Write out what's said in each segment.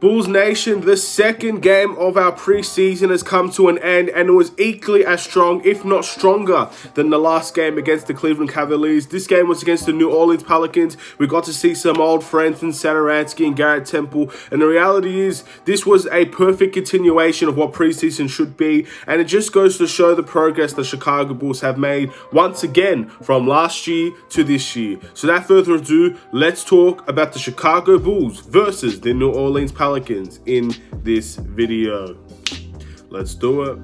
Bulls Nation, the second game of our preseason has come to an end, and it was equally as strong, if not stronger, than the last game against the Cleveland Cavaliers. This game was against the New Orleans Pelicans. We got to see some old friends in Satoransky and Garrett Temple, and the reality is this was a perfect continuation of what preseason should be, and it just goes to show the progress the Chicago Bulls have made once again from last year to this year. So without further ado, let's talk about the Chicago Bulls versus the New Orleans Pelicans in this video. Let's do it.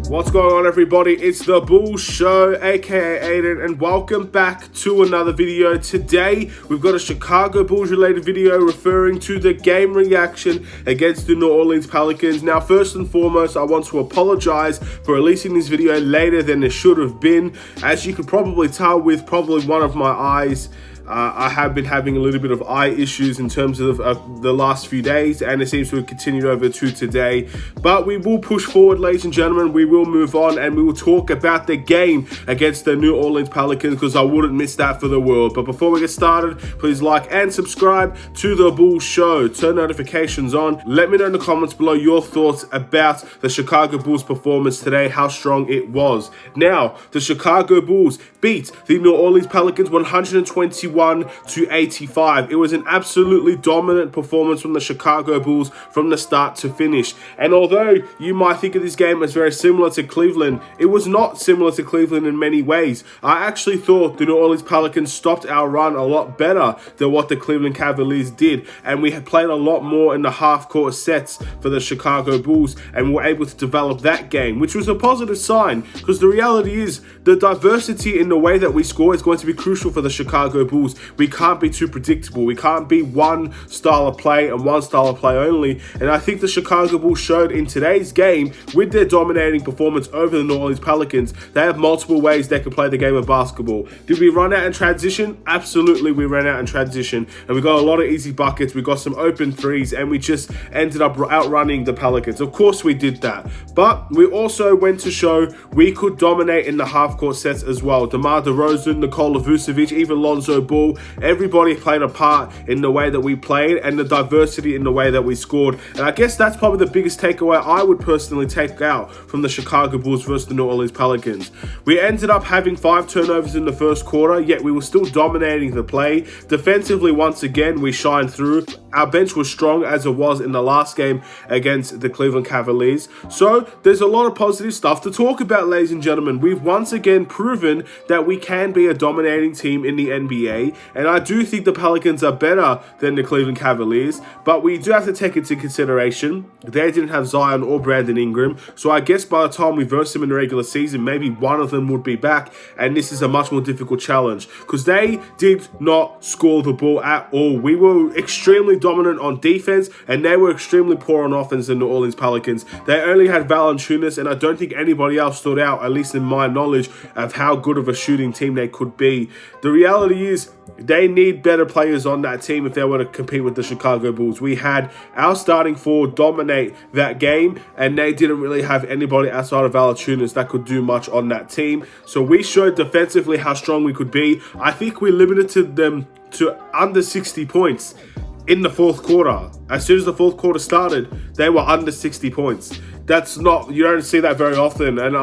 What's going on, everybody? It's the Bulls Show, aka Aidan, and welcome back to another video. Today we've got a Chicago Bulls related video referring to the game reaction against the New Orleans Pelicans. Now, first and foremost, I want to apologize for releasing this video later than it should have been. As you could probably tell with probably one of my eyes, I have been having a little bit of eye issues in terms of the last few days, and it seems to have continued over to today. But we will push forward, ladies and gentlemen. We will move on, and we will talk about the game against the New Orleans Pelicans, because I wouldn't miss that for the world. But before we get started, please like and subscribe to the Bulls Show. Turn notifications on. Let me know in the comments below your thoughts about the Chicago Bulls performance today, how strong it was. Now, the Chicago Bulls beat the New Orleans Pelicans 121-85. It was an absolutely dominant performance from the Chicago Bulls from the start to finish. And although you might think of this game as very similar to Cleveland, it was not similar to Cleveland in many ways. I actually thought the New Orleans Pelicans stopped our run a lot better than what the Cleveland Cavaliers did, and we had played a lot more in the half-court sets for the Chicago Bulls, and were able to develop that game, which was a positive sign, because the reality is the diversity in the way that we score is going to be crucial for the Chicago Bulls. We can't be too predictable. We can't be one style of play and one style of play only. And I think the Chicago Bulls showed in today's game, with their dominating performance over the New Orleans Pelicans, they have multiple ways they can play the game of basketball. Did we run out in transition? Absolutely, we ran out in transition. And we got a lot of easy buckets. We got some open threes, and we just ended up outrunning the Pelicans. Of course we did that. But we also went to show we could dominate in the half-court sets as well. DeMar DeRozan, Nikola Vucevic, even Lonzo Ball, everybody played a part in the way that we played and the diversity in the way that we scored. And I guess that's probably the biggest takeaway I would personally take out from the Chicago Bulls versus the New Orleans Pelicans. We ended up having 5 turnovers in the first quarter, yet we were still dominating the play. Defensively, once again, we shined through. Our bench was strong as it was in the last game against the Cleveland Cavaliers. So there's a lot of positive stuff to talk about, ladies and gentlemen. We've once again proven that we can be a dominating team in the NBA, and I do think the Pelicans are better than the Cleveland Cavaliers, but we do have to take into consideration they didn't have Zion or Brandon Ingram, so I guess by the time we verse them in the regular season, maybe one of them would be back, and this is a much more difficult challenge, because they did not score the ball at all. We were extremely dominant on defense, and they were extremely poor on offense than the New Orleans Pelicans. They only had Valanciunas, and I don't think anybody else stood out, at least in my knowledge of how good of a shooting team they could be. The reality is they need better players on that team if they were to compete with the Chicago Bulls. We had our starting four dominate that game, and they didn't really have anybody outside of Valanciunas that could do much on that team. So we showed defensively how strong we could be. I think we limited them to under 60 points in the fourth quarter. As soon as the fourth quarter started, they were under 60 points. That's not, you don't see that very often, and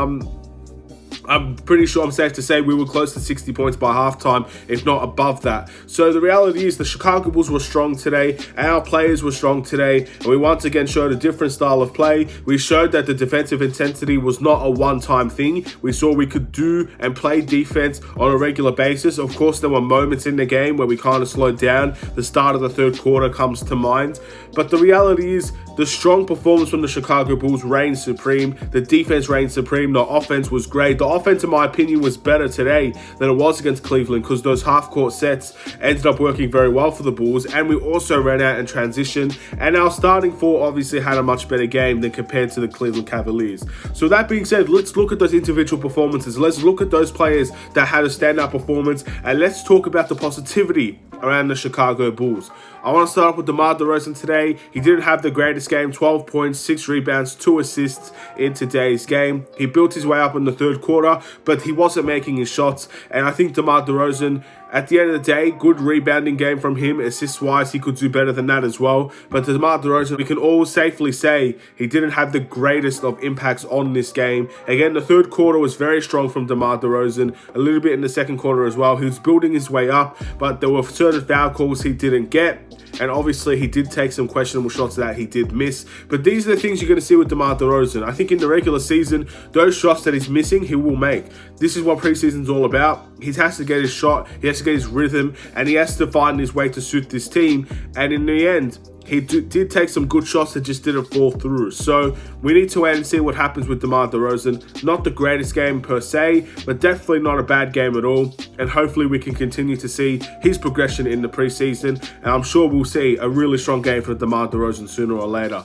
I'm pretty sure I'm safe to say we were close to 60 points by halftime, if not above that. So the reality is the Chicago Bulls were strong today, our players were strong today, and we once again showed a different style of play. We showed that the defensive intensity was not a one-time thing. We saw we could do and play defense on a regular basis. Of course, there were moments in the game where we kind of slowed down. The start of the third quarter comes to mind. But the reality is the strong performance from the Chicago Bulls reigned supreme. The defense reigned supreme. The offense was great. The offense, in my opinion, was better today than it was against Cleveland, because those half-court sets ended up working very well for the Bulls, and we also ran out in transition, and our starting four obviously had a much better game than compared to the Cleveland Cavaliers. So that being said, let's look at those individual performances. Let's look at those players that had a standout performance, and let's talk about the positivity around the Chicago Bulls. I want to start off with DeMar DeRozan today. He didn't have the greatest game, 12 points, 6 rebounds, 2 assists in today's game. He built his way up in the third quarter, but he wasn't making his shots. And I think DeMar DeRozan, at the end of the day, good rebounding game from him. Assist-wise, he could do better than that as well. But DeMar DeRozan, we can all safely say he didn't have the greatest of impacts on this game. Again, the third quarter was very strong from DeMar DeRozan. A little bit in the second quarter as well. He was building his way up, but there were certain foul calls he didn't get. And obviously, he did take some questionable shots that he did miss. But these are the things you're going to see with DeMar DeRozan. I think in the regular season, those shots that he's missing, he will make. This is what preseason's all about. He has to get his shot, he has to get his rhythm, and he has to find his way to suit this team. And in the end, he did take some good shots that just didn't fall through. So we need to wait and see what happens with DeMar DeRozan. Not the greatest game per se, but definitely not a bad game at all. And hopefully we can continue to see his progression in the preseason. And I'm sure we'll see a really strong game for DeMar DeRozan sooner or later.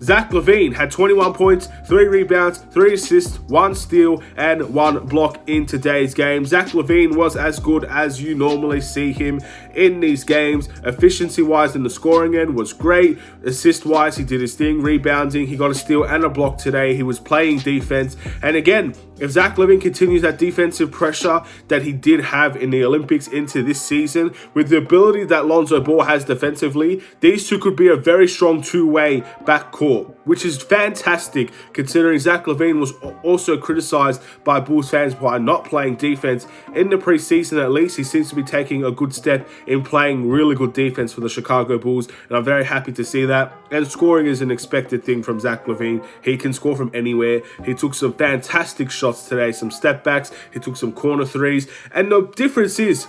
Zach LaVine had 21 points, 3 rebounds, 3 assists, 1 steal, and 1 block in today's game. Zach LaVine was as good as you normally see him in these games. Efficiency-wise in the scoring end was great. Assist-wise, he did his thing. Rebounding, he got a steal and a block today. He was playing defense. And again, if Zach LaVine continues that defensive pressure that he did have in the Olympics into this season, with the ability that Lonzo Ball has defensively, these two could be a very strong two-way backcourt, which is fantastic considering Zach LaVine was also criticized by Bulls fans by not playing defense. In the preseason at least, he seems to be taking a good step in playing really good defense for the Chicago Bulls, and I'm very happy to see that. And scoring is an expected thing from Zach LaVine. He can score from anywhere. He took some fantastic shots today, some step backs, he took some corner threes, and the difference is,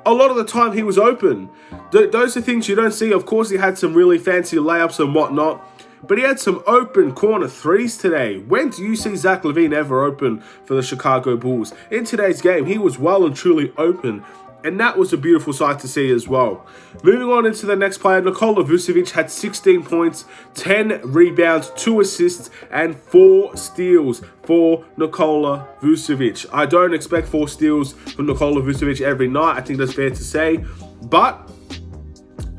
a lot of the time he was open. Those are things you don't see. Of course, he had some really fancy layups and whatnot, but he had some open corner threes today. When do you see Zach LaVine ever open for the Chicago Bulls? In today's game, he was well and truly open, and that was a beautiful sight to see as well. Moving on into the next player, Nikola Vucevic had 16 points, 10 rebounds, 2 assists, and 4 steals for Nikola Vucevic. I don't expect 4 steals from Nikola Vucevic every night. I think that's fair to say. But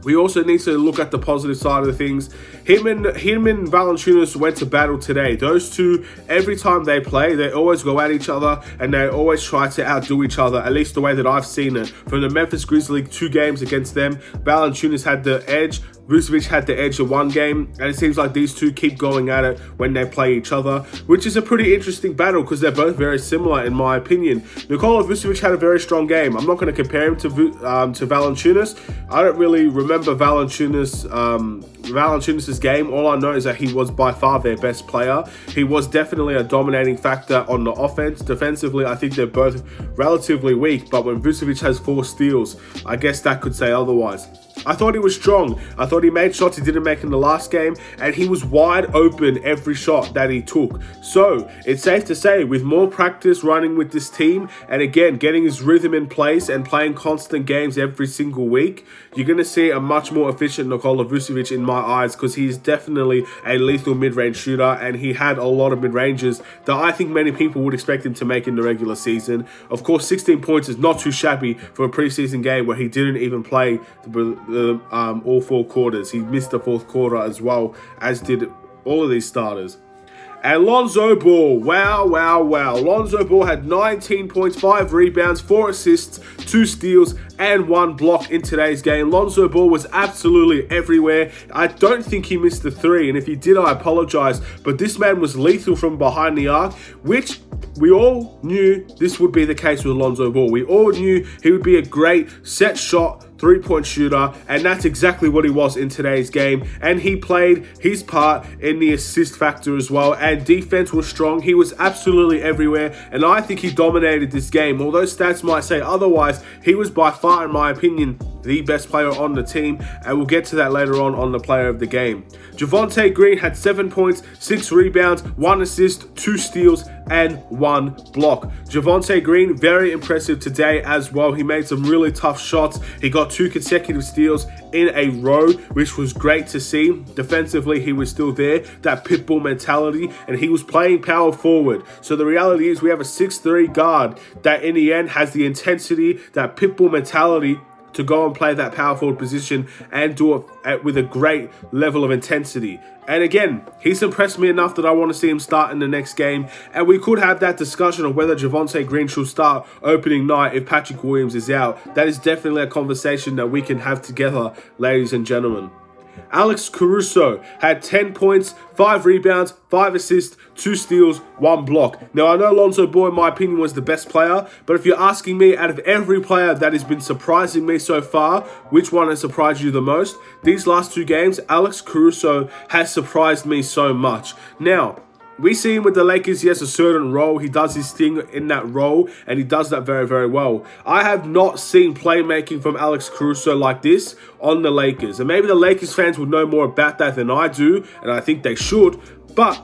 we also need to look at the positive side of the things. Him and Valanciunas went to battle today. Those two, every time they play, they always go at each other and they always try to outdo each other, at least the way that I've seen it. From the Memphis Grizzlies 2 games against them, Valanciunas had the edge, Vucevic had the edge of 1 game, and it seems like these two keep going at it when they play each other, which is a pretty interesting battle because they're both very similar in my opinion. Nikola Vucevic had a very strong game. I'm not going to compare him to Valanciunas. I don't really remember Valanciunas' game. All I know is that he was by far their best player. He was definitely a dominating factor on the offense. Defensively, I think they're both relatively weak, but when Vucevic has 4 steals, I guess that could say otherwise. I thought he was strong. I thought he made shots he didn't make in the last game, and he was wide open every shot that he took. So it's safe to say, with more practice running with this team, and again, getting his rhythm in place and playing constant games every single week, you're going to see a much more efficient Nikola Vucevic in my eyes, because he's definitely a lethal mid-range shooter, and he had a lot of mid-ranges that I think many people would expect him to make in the regular season. Of course, 16 points is not too shabby for a preseason game where he didn't even play all 4 quarters. He missed the 4th quarter as well, as did all of these starters. And Lonzo Ball, wow. Lonzo Ball had 19 points, 5 rebounds, 4 assists, 2 steals, and 1 block in today's game. Lonzo Ball was absolutely everywhere. I don't think he missed the 3, and if he did, I apologize. But this man was lethal from behind the arc, which we all knew this would be the case with Lonzo Ball. We all knew he would be a great set shot 3-point shooter, and that's exactly what he was in today's game. And he played his part in the assist factor as well, and defense was strong. He was absolutely everywhere, and I think he dominated this game. Although stats might say otherwise, he was by far, in my opinion, the best player on the team, and we'll get to that later on the player of the game. Javonte Green had 7 points, 6 rebounds, 1 assist, 2 steals, and 1 block. Javonte Green, very impressive today as well. He made some really tough shots. He got 2 consecutive steals in a row, which was great to see. Defensively, he was still there, that pitbull mentality, and he was playing power forward. So the reality is we have a 6'3" guard that in the end has the intensity, that pitbull mentality to go and play that power forward position and do it with a great level of intensity. And again, he's impressed me enough that I want to see him start in the next game. And we could have that discussion of whether Javonte Green should start opening night if Patrick Williams is out. That is definitely a conversation that we can have together, ladies and gentlemen. Alex Caruso had 10 points, 5 rebounds, 5 assists, 2 steals, 1 block. Now, I know Lonzo Ball, in my opinion, was the best player, but if you're asking me, out of every player that has been surprising me so far, which one has surprised you the most? These last 2 games, Alex Caruso has surprised me so much. Now, we see him with the Lakers. He has a certain role. He does his thing in that role, and he does that very, very well. I have not seen playmaking from Alex Caruso like this on the Lakers. And maybe the Lakers fans would know more about that than I do, and I think they should. But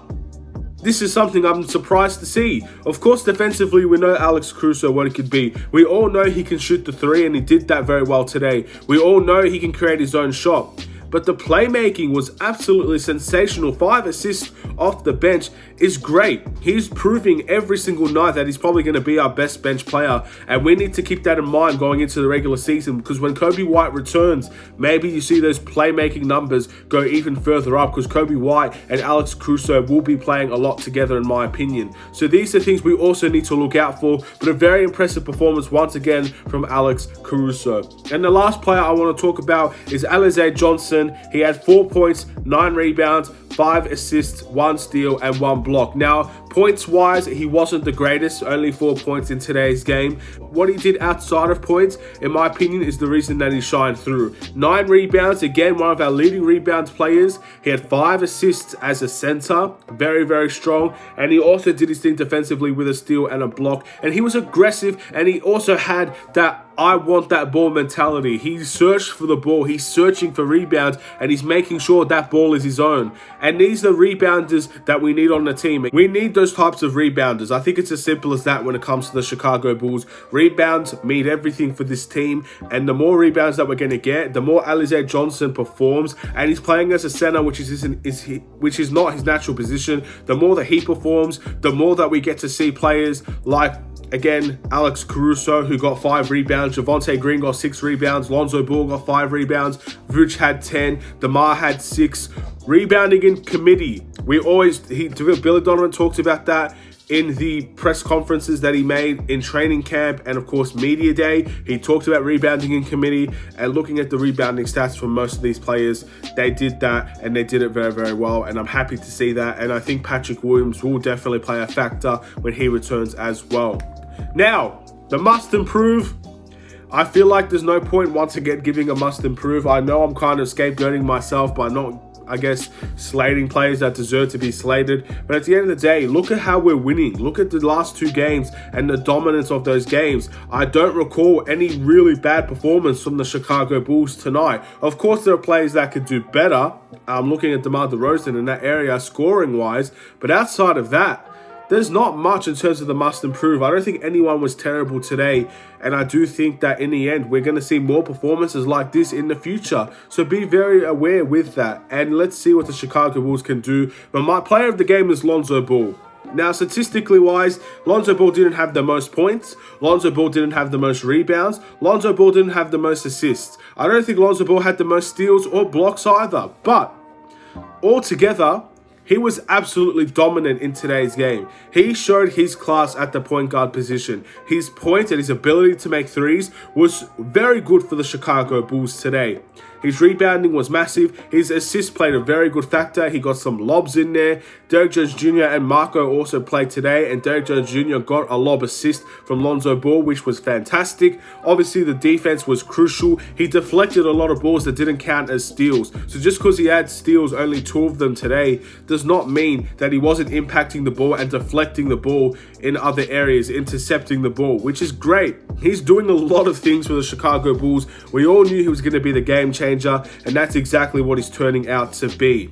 this is something I'm surprised to see. Of course, defensively, we know Alex Caruso what he could be. We all know he can shoot the 3, and he did that very well today. We all know he can create his own shot. But the playmaking was absolutely sensational. 5 assists off the bench is great. He's proving every single night that he's probably going to be our best bench player. And we need to keep that in mind going into the regular season, because when Coby White returns, maybe you see those playmaking numbers go even further up, because Coby White and Alex Caruso will be playing a lot together, in my opinion. So these are things we also need to look out for. But a very impressive performance once again from Alex Caruso. And the last player I want to talk about is Alize Johnson. He had 4 points, 9 rebounds, 5 assists, 1 steal, and 1 block. Now, points-wise, he wasn't the greatest, only 4 points in today's game. What he did outside of points, in my opinion, is the reason that he shined through. 9 rebounds, again, one of our leading rebounds players. He had 5 assists as a center, very, very strong. And he also did his thing defensively with a steal and a block. And he was aggressive, and he also had that I want that ball mentality. He searched for the ball, he's searching for rebounds, and he's making sure that ball is his own. And these are the rebounders that we need on the team. We need those types of rebounders. I think it's as simple as that when it comes to the Chicago Bulls. Rebounds mean everything for this team, and the more rebounds that we're going to get, the more Alize Johnson performs, and he's playing as a center, which is not his natural position. The more that he performs, the more that we get to see players like, again, Alex Caruso, who got 5 rebounds. Javonte Green got 6 rebounds. Lonzo Ball got 5 rebounds. Vucevic had 10. DeMar had 6. Rebounding in committee. Billy Donovan talks about that in the press conferences that he made in training camp and, of course, media day. He talked about rebounding in committee, and looking at the rebounding stats from most of these players, they did that, and they did it very, very well, and I'm happy to see that. And I think Patrick Williams will definitely play a factor when he returns as well. Now, the must improve. I feel like there's no point once again giving a must improve. I know I'm kind of scapegoating myself by not, I guess, slating players that deserve to be slated. But at the end of the day, look at how we're winning. Look at the last 2 games and the dominance of those games. I don't recall any really bad performance from the Chicago Bulls tonight. Of course, there are players that could do better. I'm looking at DeMar DeRozan in that area scoring-wise. But outside of that, there's not much in terms of the must improve. I don't think anyone was terrible today. And I do think that in the end, we're going to see more performances like this in the future. So be very aware with that. And let's see what the Chicago Bulls can do. But my player of the game is Lonzo Ball. Now, statistically wise, Lonzo Ball didn't have the most points. Lonzo Ball didn't have the most rebounds. Lonzo Ball didn't have the most assists. I don't think Lonzo Ball had the most steals or blocks either. But altogether, he was absolutely dominant in today's game. He showed his class at the point guard position. His point and his ability to make threes was very good for the Chicago Bulls today. His rebounding was massive. His assist played a very good factor. He got some lobs in there. Derrick Jones Jr. and Marco also played today, and Derrick Jones Jr. got a lob assist from Lonzo Ball, which was fantastic. Obviously, the defense was crucial. He deflected a lot of balls that didn't count as steals. So just because he had steals, only 2 of them today, does not mean that he wasn't impacting the ball and deflecting the ball in other areas, intercepting the ball, which is great. He's doing a lot of things for the Chicago Bulls. We all knew he was going to be the game changer, and that's exactly what he's turning out to be.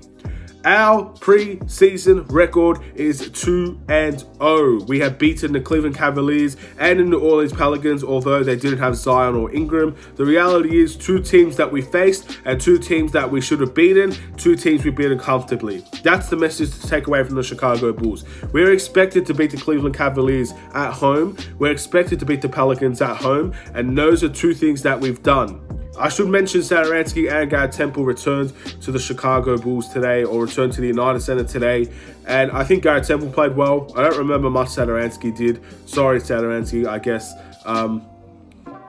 Our pre-season record is 2-0. We have beaten the Cleveland Cavaliers and the New Orleans Pelicans, although they didn't have Zion or Ingram. The reality is 2 teams that we faced and 2 teams that we should have beaten, 2 teams we've beaten comfortably. That's the message to take away from the Chicago Bulls. We're expected to beat the Cleveland Cavaliers at home. We're expected to beat the Pelicans at home, and those are 2 things that we've done. I should mention Satoransky and Garrett Temple returned to the Chicago Bulls today, or returned to the United Center today. And I think Garrett Temple played well. I don't remember much Satoransky did. Sorry, Satoransky, I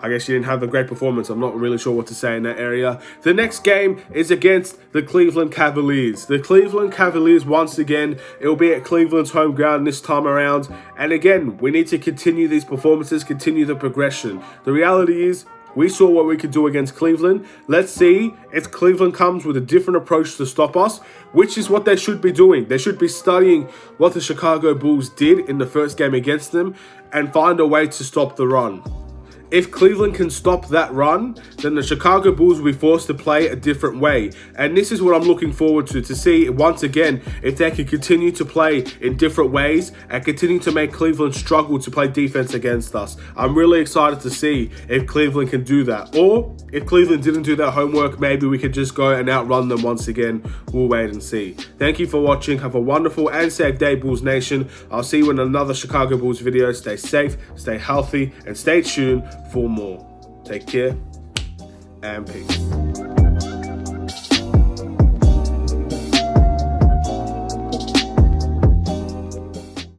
guess you didn't have a great performance. I'm not really sure what to say in that area. The next game is against the Cleveland Cavaliers. The Cleveland Cavaliers, once again, it will be at Cleveland's home ground this time around. And again, we need to continue these performances, continue the progression. The reality is, we saw what we could do against Cleveland. Let's see if Cleveland comes with a different approach to stop us, which is what they should be doing. They should be studying what the Chicago Bulls did in the first game against them and find a way to stop the run. If Cleveland can stop that run, then the Chicago Bulls will be forced to play a different way. And this is what I'm looking forward to see once again if they can continue to play in different ways and continue to make Cleveland struggle to play defense against us. I'm really excited to see if Cleveland can do that. Or if Cleveland didn't do their homework, maybe we could just go and outrun them once again. We'll wait and see. Thank you for watching. Have a wonderful and safe day, Bulls Nation. I'll see you in another Chicago Bulls video. Stay safe, stay healthy, and stay tuned for more. Take care and peace.